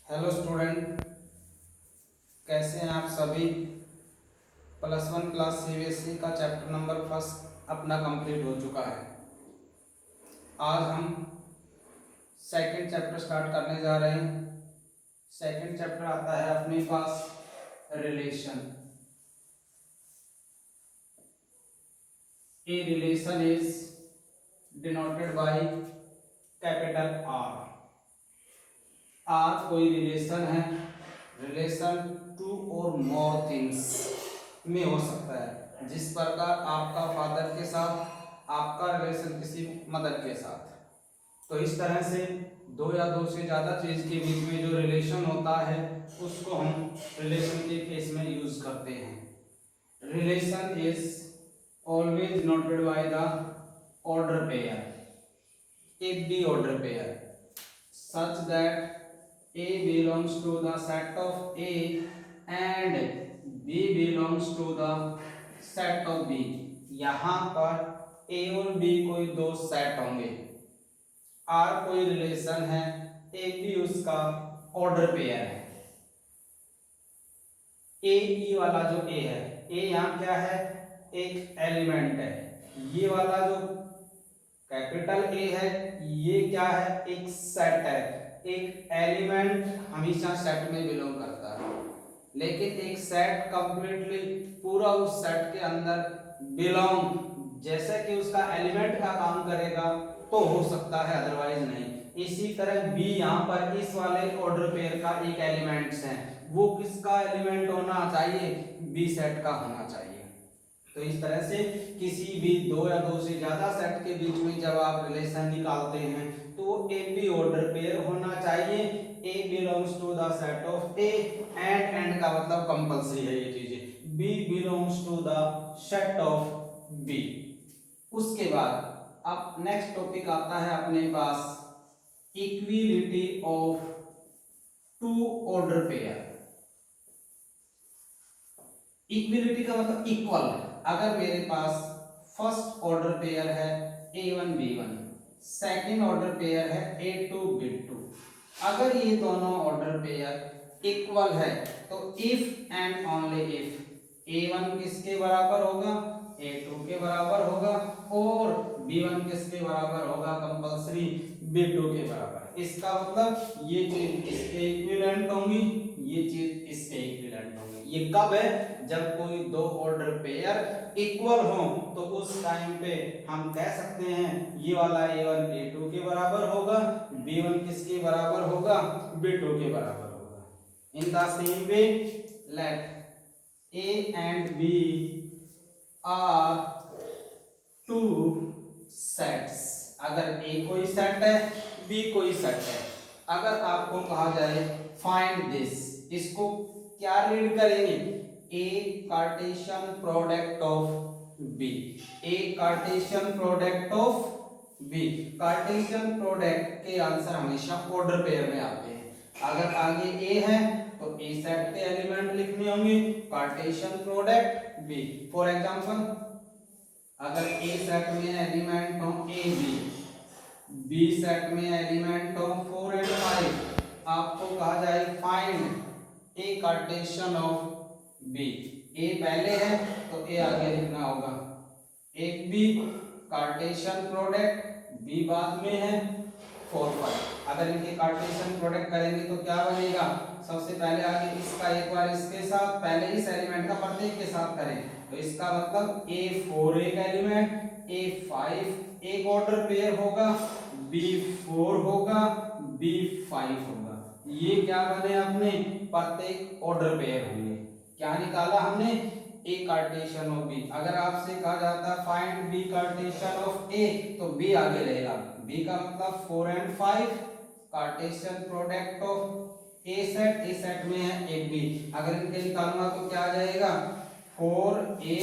Hello student, कैसे हैं आप सभी। +1 क्लास सीबीएसई का चैप्टर नंबर फर्स्ट अपना कंप्लीट हो चुका है। आज हम सेकंड चैप्टर स्टार्ट करने जा रहे हैं। सेकंड चैप्टर आता है अपने पास relation. A relation is denoted by capital R. R कोई रिलेशन है। रिलेशन टू और मोर थिंग्स में हो सकता है। जिस प्रकार आपका फादर के साथ आपका रिलेशन किसी मदर के साथ, तो इस तरह से दो या दो से ज्यादा चीज के बीच में जो रिलेशन होता है उसको हम रिलेशन के केस में यूज करते हैं। Relation is always noted by the order pair, एक डी order pair, such that A belongs to the set of A and B belongs to the set of B। यहाँ पर A और B कोई दो सेट होंगे। R कोई relation है, A भी उसका ऑर्डर पेयर है। A E वाला जो A है, A यहाँ क्या है, एक एलिमेंट है। ये वाला जो कैपिटल ए है ये क्या है, एक सेट है। एक एलिमेंट हमेशा सेट में बिलोंग करता है, लेकिन एक सेट कंप्लीटली पूरा उस सेट के अंदर बिलोंग, जैसे कि उसका एलिमेंट का काम करेगा तो हो सकता है, अदरवाइज नहीं। इसी तरह बी यहाँ पर इस वाले ऑर्डर पेयर का एक एलिमेंट्स है, वो किसका एलिमेंट होना चाहिए, बी सेट का होना चाहिए। तो इस तरह से किसी भी दो या दो से ज्यादा सेट के बीच में जब आप रिलेशन निकालते हैं तो ए बी ऑर्डर पेयर होना चाहिए। A belongs to the set of A and का मतलब कंपलसरी है ये चीजें। B belongs to the set of B. उसके बाद अब नेक्स्ट टॉपिक आता है अपने पास equality of two order pair. Equality का मतलब इक्वल। अगर मेरे पास फर्स्ट ऑर्डर पेयर है A1 B1, second order pair है A2 B2, अगर ये दोनों ऑर्डर पेयर इक्वल है तो if and only if A1 किसके बराबर होगा, A2 के बराबर होगा, और B1 किसके बराबर होगा, कंपलसरी B2 के बराबर। इसका मतलब ये चीज इसके इक्विवेलेंट होंगी, ये चीज इसके इक्विवेलेंट होंगी। ये कब है, जब कोई दो ऑर्डर पेयर इक्वल हो, तो उस टाइम पे हम कह सकते हैं ये वाला A1 A2 के बराबर होगा, B1 किसके बराबर होगा, B2 के बराबर होगा। In the same way late A and B are two sets. अगर A कोई सेट है, B कोई सेट है, अगर आपको कहा जाए फाइंड दिस, इसको क्या रीड करेंगे, A Cartesian product of B. A Cartesian product of B. Cartesian product के आंसर हमेशा ऑर्डर पेयर में आते हैं। अगर आगे ए है तो ए सेट के एलिमेंट लिखने होंगे, Cartesian product B. For example अगर ए सेट में एलिमेंट हो ए बी सेट में एलिमेंट हो 4 और 5, आपको कहा जाए find A Cartesian of B. A पहले है तो ए आगे लिखना होगा, एक बी कार्टेशियन प्रोडक्ट बी बाद में है 4 5। अगर इनके कार्टेशियन प्रोडक्ट करेंगे तो क्या बनेगा, सबसे पहले आगे इसका एक बार इसके साथ, पहले इस एलिमेंट का प्रत्येक के साथ करें तो इसका मतलब A4 एक एलिमेंट, A5 एक ऑर्डर पेयर होगा, B4 होगा, B5 होगा। ये क्या बने अपने प्रत्येक ऑर्डर पेयर होंगे। क्या निकाला हमने, ए कार्टेशियन ऑफ बी। अगर आपसे कहा जाता है फाइंड बी कार्टेशियन ऑफ ए तो बी आगे रहेगा, बी का मतलब 4 और 5, Cartesian product of A set में है एक बी। अगर इनके निकालूंगा तो क्या आ जाएगा 4a,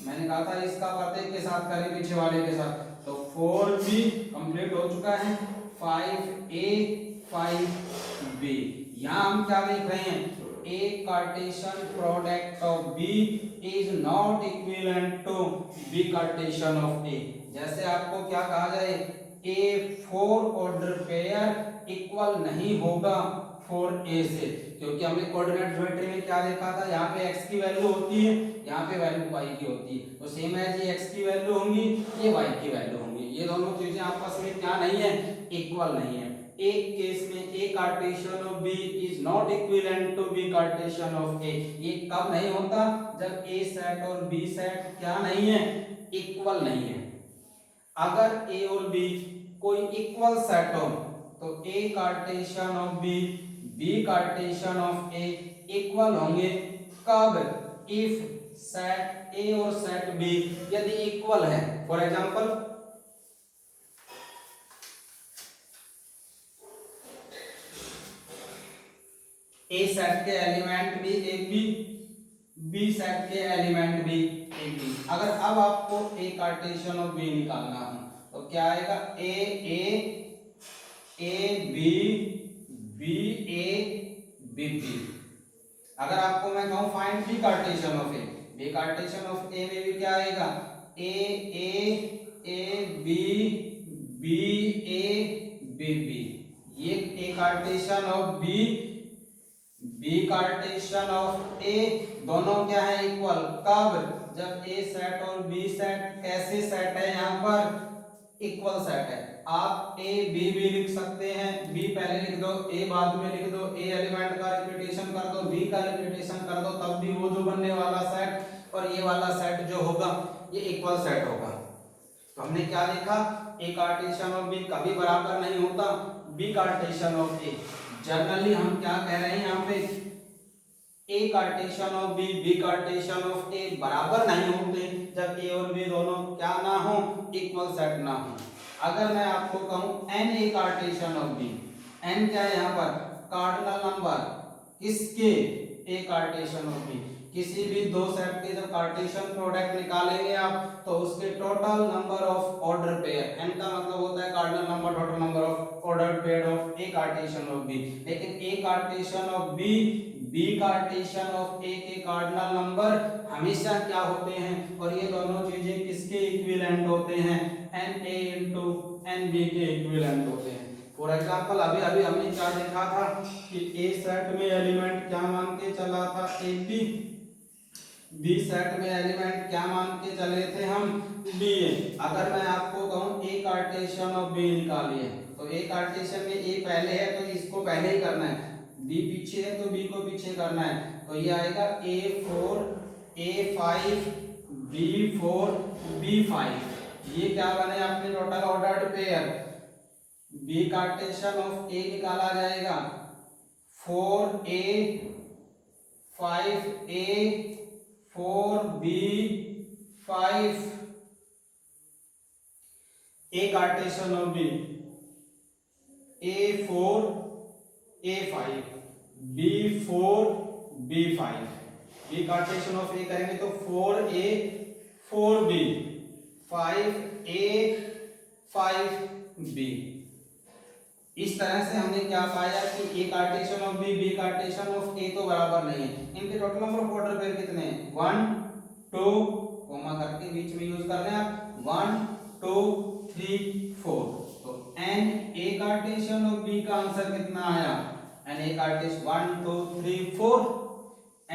मैंने कहा था इसका प्रत्येक के साथ करें पीछे वाले के साथ, तो 4b कंप्लीट हो चुका है, 5a 5b। यहाँ हम क्या देख रहे हैं, a Cartesian product of b is not equivalent to b Cartesian of a। जैसे आपको क्या कहा जाए A4 ऑर्डर पेयर इक्वल नहीं होगा 4 a से, क्योंकि हमने कोऑर्डिनेट ज्योमेट्री में क्या देखा था, यहाँ पे x की वैल्यू होती है, यहाँ पे वैल्यू y की होती है, तो सेम है ये x की वैल्यू होंगी, ये y की वैल्यू होंगी। ये दोनों चीजें आपस में क्या नहीं है, इक्वल नहीं है। एक केस में a Cartesian of b is not equivalent to b Cartesian of a। ये कब नहीं होता, जब a सेट और b सेट क्या नहीं है, इक्वल नहीं है। अगर a और b कोई इक्वल सेट हो तो a Cartesian of b Cartesian of a equal होंगे। कब, इफ सेट a और सेट b यदि इक्वल है। फॉर एग्जांपल a सेट के एलिमेंट भी एक b सेट के एलिमेंट भी एक b। अगर अब आपको a कार्टेशियन ऑफ b निकालना हो तो क्या आएगा, a b b a b b। अगर आपको मैं कहूं find b Cartesian of b Cartesian of a में भी क्या आएगा, a b b a b b। ये a Cartesian of b Cartesian of a दोनों क्या है, इक्वल। कब, जब a सेट और b सेट कैसे सेट है, यहाँ पर इक्वल सेट है। आप a b भी लिख सकते हैं, b पहले लिख दो, a बाद में लिख दो, a एलिमेंट का रिपीटेशन कर दो, b का रिपीटेशन कर दो, तब भी वो जो बनने वाला सेट और ये वाला सेट जो होगा ये इक्वल सेट होगा। तो हमने क्या देखा, a कार्टेशियन ऑफ b कभी बराबर नहीं होता b Cartesian of a। Generally हम क्या कह रहे हैं यहाँ पे, a Cartesian of b Cartesian of a बराबर नहीं होते जब a और b दोनों क्या ना हो, इक्वल सेट ना हो। अगर मैं आपको कहूं n a Cartesian of b, n क्या है यहाँ पर, कार्डिनल नंबर किसके, a कार्टेशियन ऑफ b। किसी भी दो सेट के जब कार्टेशियन प्रोडक्ट निकालेंगे आप तो उसके total number of order pair, n का मतलब होता है cardinal number, total number of order pair of a Cartesian of b। लेकिन a Cartesian of b Cartesian of a के कार्डिनल नंबर हमेशा क्या होते हैं, और ये दोनों चीजें किसके इक्विवेलेंट होते हैं, na into nb के इक्विवेलेंट होते हैं। फॉर एग्जांपल अभी अभी हमने क्या देखा था कि a सेट में एलिमेंट क्या मान के चला था, ab, b सेट में एलिमेंट क्या मान के चले थे हम, b। अगर मैं आपको कहूं a कार्टेशियन ऑफ b निकालिए तो a कार्टेशियन में a पहले है तो इसको पहले ही करना है, b पीछे है तो b को पीछे करना है। तो ये आएगा a4 a5 b4 b5। ये क्या बने अपने total ordered pair. b Cartesian of a निकाला जाएगा 4a 5a 4b 5। a Cartesian of b a4 a5 b4 b5। b Cartesian of a करेंगे तो 4a 4b 5a 5b। इस तरह से हमने क्या पाया कि a Cartesian of b Cartesian of a तो बराबर नहीं है। इनके total number of order pair कितने हैं, 1 2 कोमा करके बीच में यूज कर रहे हैं आप, 1 2 3 4। तो n a Cartesian of b का आंसर कितना आया, n a Cartesian 1 2 3 4।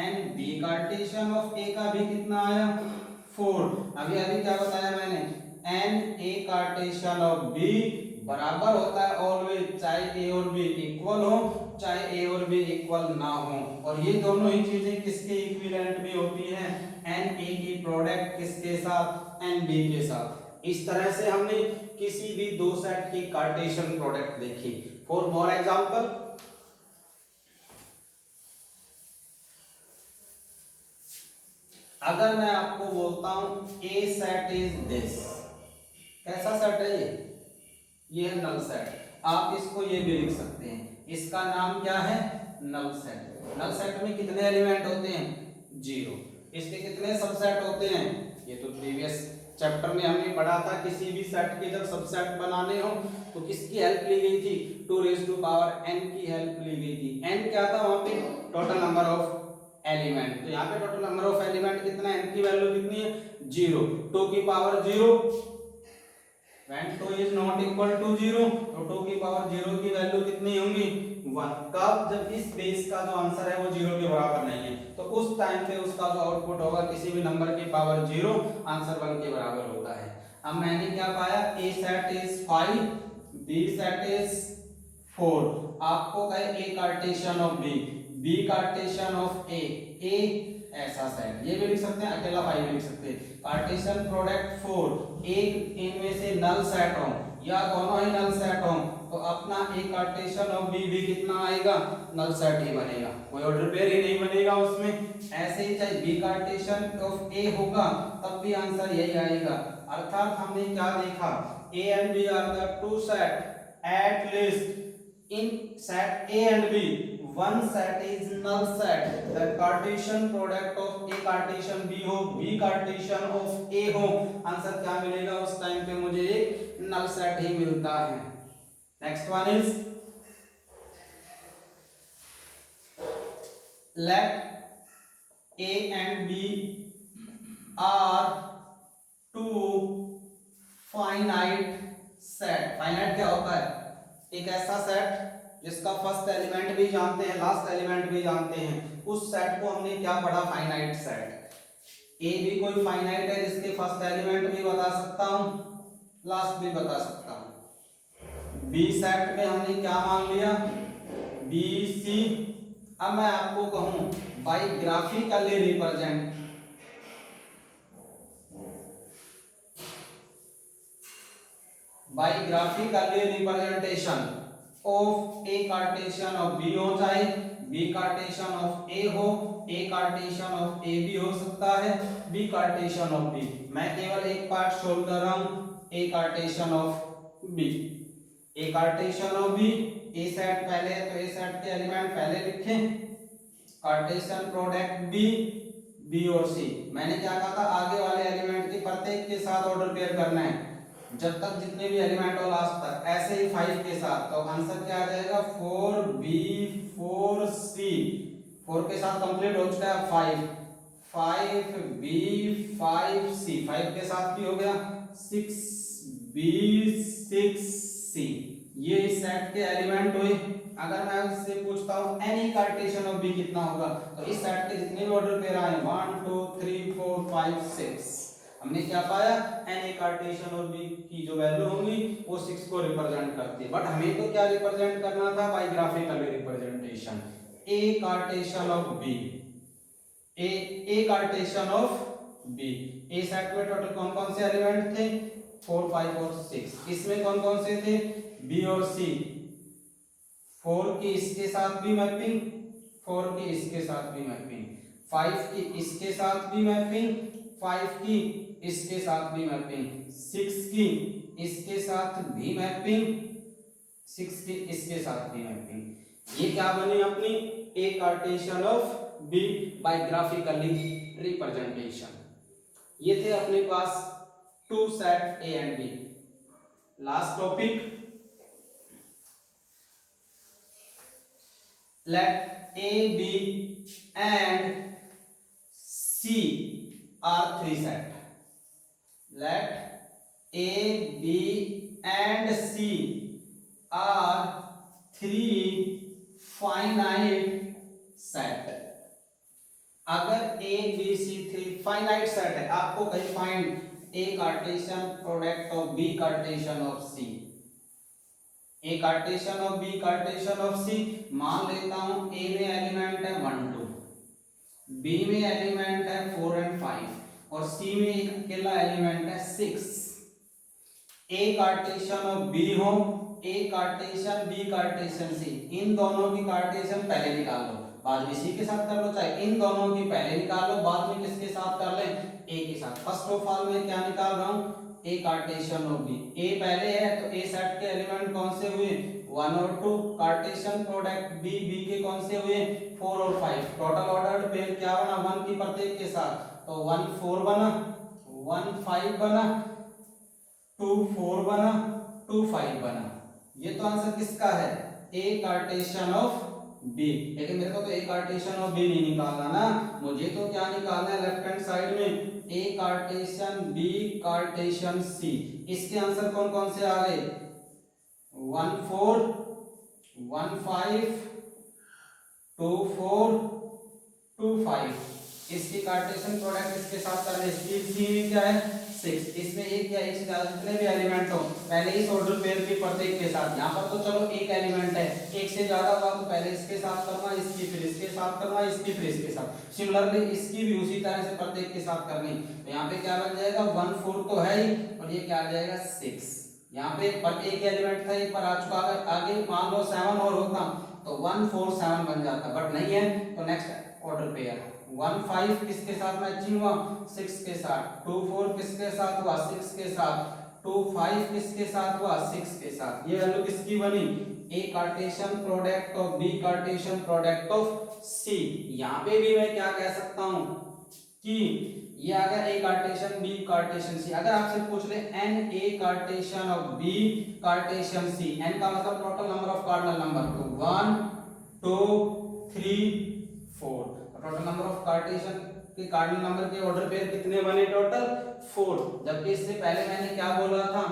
n b Cartesian of a का भी कितना आया, 4। अभी अभी क्या बताया मैंने, n a Cartesian of b बराबर होता है ऑलवेज, चाहे a और b इक्वल हो चाहे a और b इक्वल ना हो। और ये दोनों ही चीजें किसके इक्विवेलेंट में होती हैं, n a की प्रोडक्ट किसके साथ, n b के साथ। इस तरह से हमने किसी भी दो सेट की कार्टेशियन प्रोडक्ट देखी। फॉर मोर एग्जांपल, अगर मैं आपको बोलता हूं a सेट इज दिस, कैसा सेट है ये है नल सेट। आप इसको ये भी लिख सकते हैं, इसका नाम क्या है, नल सेट। नल सेट में कितने एलिमेंट होते हैं, 0। इसके कितने सबसेट होते हैं, ये तो प्रीवियस चैप्टर में हमने पढ़ा था, किसी भी सेट के जब सबसेट बनाने हो तो किसकी हेल्प ली गई थी, 2 रेज़ टू पावर n की हेल्प ली गई थी। n क्या था वहां पे, टोटल नंबर ऑफ एलिमेंट। तो यहाँ पे टोटल नंबर ऑफ एलिमेंट कितना है, n की वैल्यू कितनी है, 0। 2 की power 0, when 2 is not equal to 0 तो 2 की पावर 0 की वैल्यू कितनी होंगी, 1। कब? जब इस बेस का जो आंसर है वो 0 के बराबर नहीं है, तो उस टाइम पे उसका जो आउटपुट होगा किसी भी नंबर की पावर 0 आंसर 1 के बराबर होता है। अब मैंने क्या पाया, A set is 5, B set is 4। आपको कहे A Cartesian of B Cartesian of A ऐसा सेट, ये भी लिख सकते हैं, अकेला 5 लिख सकते हैं। कार्टेशियन प्रोडक्ट 4, एक इनमें से नल सेट हो या दोनों ही नल सेट हो, तो अपना ए कार्टेशियन ऑफ बी भी कितना आएगा, नल सेट ही बनेगा, कोई ऑर्डर पेयर ही नहीं बनेगा उसमें। ऐसे ही चाहे बी कार्टेशियन ऑफ ए होगा तब भी आंसर यही आएगा। अर्थात हमने क्या देखा, A and B are the two set at least in set A and B one set is null set, the Cartesian product of A Cartesian B हो, B Cartesian of A हो, answer क्या मिलेगा उस time पे मुझे एक null set ही मिलता है। Next one is let A and B are two finite set। finite क्या होता है, एक ऐसा सेट जिसका फर्स्ट एलिमेंट भी जानते हैं लास्ट एलिमेंट भी जानते हैं, उस सेट को हमने क्या पढ़ा, फाइनाइट सेट। ए भी कोई फाइनाइट है जिसके फर्स्ट एलिमेंट भी बता सकता हूं लास्ट भी बता सकता हूं। बी सेट में हमने क्या मान लिया, बी सी। अब मैं आपको कहूं by graphically represent, by graphically representation of A Cartesian of B हो, चाहे बी कार्टेशियन ऑफ ए हो, ए कार्टेशियन ऑफ ए भी हो सकता है, बी कार्टेशियन ऑफ बी। मैं केवल एक पार्ट सोल्व कर रहा हूं, A Cartesian of B. A Cartesian of B, A set पहले है तो ए सेट के एलिमेंट पहले लिखें, कार्टेशियन प्रोडक्ट बी, बी और सी। मैंने क्या कहा था, आगे वाले एलिमेंट के प्रत्येक के साथ ऑर्डर पेयर करना है जब तक जितने भी एलिमेंट हो लास्ट तक, ऐसे ही 5 के साथ। तो आंसर क्या आ जाएगा, 4b 4c, 4 के साथ कंप्लीट हो चुका है 5, 5b 5c, 5 के साथ भी हो गया 6b 6c। ये इस सेट के एलिमेंट हुए। अगर मैं उससे पूछता हूं एनी कार्टेशियन ऑफ बी कितना होगा, तो इस सेट के जितने भी ऑर्डर पेयर आए 1 2 3 4 5 6, हमने क्या पाया, in A Cartesian of B की जो वैल्यू होंगी वो 6 को रिप्रेजेंट करती है। बट हमें तो क्या रिप्रेजेंट करना था, by graphical representation. A Cartesian of B, A Cartesian of B. A set में टोटल कौन कौन से एलिमेंट थे, 4 5 और 6। इसमें कौन कौन से थे, बी और सी। 4 की इसके साथ भी मैपिंग, 4 की इसके साथ भी मैपिंग, 5 की इसके साथ भी मैपिंग, 5 की इसके साथ भी मैपिंग, 6 की इसके साथ भी मैपिंग, 6 की इसके साथ भी मैपिंग। ये क्या बनी अपनी, A Cartesian of B by graphically representation. ये थे अपने पास two set A and B. Last topic, let A B and C are 3 set. Let A, B and C are 3 finite set. अगर A, B, C 3 finite set है, आपको कहीं find A Cartesian product of B Cartesian of C, A Cartesian of B Cartesian of C। मान लेता हूं A में element है 1 2, B में एलिमेंट है 4 एंड 5 और C में एक अकेला एलिमेंट है 6। A कार्टेशियन ऑफ B हो, A Cartesian B Cartesian C, इन दोनों की कार्टेशियन पहले निकाल लो, बाद में C के साथ कर लो, चाहे इन दोनों की पहले निकाल लो बाद में किसके साथ कर लें, A के साथ। फर्स्ट ऑफ ऑल मैं क्या निकाल रहा हूं, A Cartesian of B। A पहले है तो A सेट के एलिमेंट कौन से हुए, 1 और 2। कार्टेशियन प्रोडक्ट B, B के कौन से हुए, 4 और 5। टोटल ऑर्डर्ड पेयर क्या बना, 1 की प्रत्येक के साथ, तो 1 4 बना, 1 5 बना, 2 4 बना, 2 5 बना। ये तो आंसर किसका है, ए कार्टेशियन ऑफ बी। लेकिन मेरे को तो ए कार्टेशियन ऑफ बी नहीं निकालना ना, मुझे तो क्या निकालना है, लेफ्ट हैंड साइड में ए कार्टेशियन बी कार्टेशियन सी। इसके आंसर कौन कौन से आ गए, 1 4 1 5 2 4 2 5। इसकी कार्टेशियन प्रोडक्ट इसके साथ करने, इसकी सी क्या है 6। इसमें एक या एक से ज्यादा जितने भी एलिमेंट हो पहले इस ऑर्डर पेयर के प्रत्येक के साथ, यहाँ पर तो चलो एक एलिमेंट है, एक से ज्यादा हुआ तो पहले इसके साथ करना, इसकी फिर इसके साथ करना, इसकी फिर इसके साथ। सिमिलरली इसकी भी उसी तरह से प्रत्येक के साथ करनी। तो यहाँ पे क्या बन जाएगा 1 4 तो है ही, और ये क्या आ जाएगा 6। यहाँ पे एक एलिमेंट था, एक पर आ चुका, अगर आगे मान लो 7 और होता तो 1 4 7 बन जाता, बट नहीं है। तो नेक्स्ट ऑर्डर पेयर 1 5 किसके साथ मैचिंग हुआ 6 के साथ, 2 4 किसके साथ हुआ 6 के साथ, 2 5 किसके साथ हुआ 6 के साथ। ये वैल्यू किसकी बनी A Cartesian product of B Cartesian product of C. यहाँ पे भी मैं क्या कह सकता हूँ कि ये अगर A cartesian B cartesian C, अगर आपसे पूछ ले n A Cartesian of B cartesian C, n का मतलब total number of cardinal number, तो 1 2 3 4। टोटल नंबर ऑफ कार्टेशियन के कार्डिनल नंबर के ऑर्डर पेयर कितने बने टोटल 4। जबकि इससे पहले मैंने क्या बोला था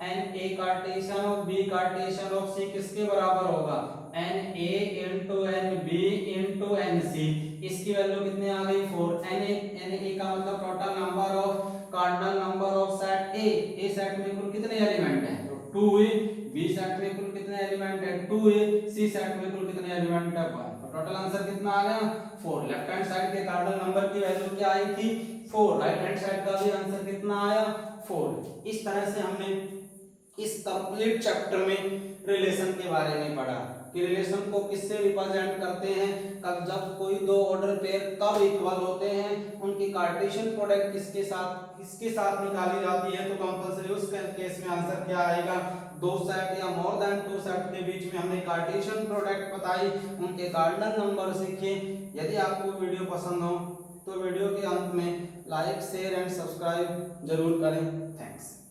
n A Cartesian of B Cartesian of C किसके बराबर होगा n A into n B into n C. इसकी वैल्यू कितनी आ गई 4। एन ए का मतलब total number of cardinal number of set A set में कुल कितने एलिमेंट हैं तो 2 है, बी सेट में कुल कितने एलिमेंट है 2 है, सी सेट में कुल कितने एलिमेंट है 1। तो टोटल आंसर कितना आ गया 4। लेफ्ट हैंड साइड के कार्डिनल नंबर की वैल्यू क्या आई थी 4, राइट हैंड साइड का भी आंसर कितना आया 4। इस तरह से हमने इस कंप्लीट चैप्टर में रिलेशन के बारे में पढ़ा कि रिलेशन को किससे रिप्रेजेंट करते हैं, कब जब कोई दो ऑर्डर पेयर कब इक्वल होते हैं, उनकी कार्टेशियन प्रोडक्ट किसके साथ निकाली जाती है। तो कंपलसरी उस केस में आंसर क्या आएगा, दो सेट या मोर देन टू सेट के बीच में हमने कार्टेशियन प्रोडक्ट बताई, उनके कार्डिनल नंबर सीखे। यदि आपको वीडियो पसंद हो तो वीडियो के अंत में लाइक शेयर एंड सब्सक्राइब जरूर करें। थैंक्स।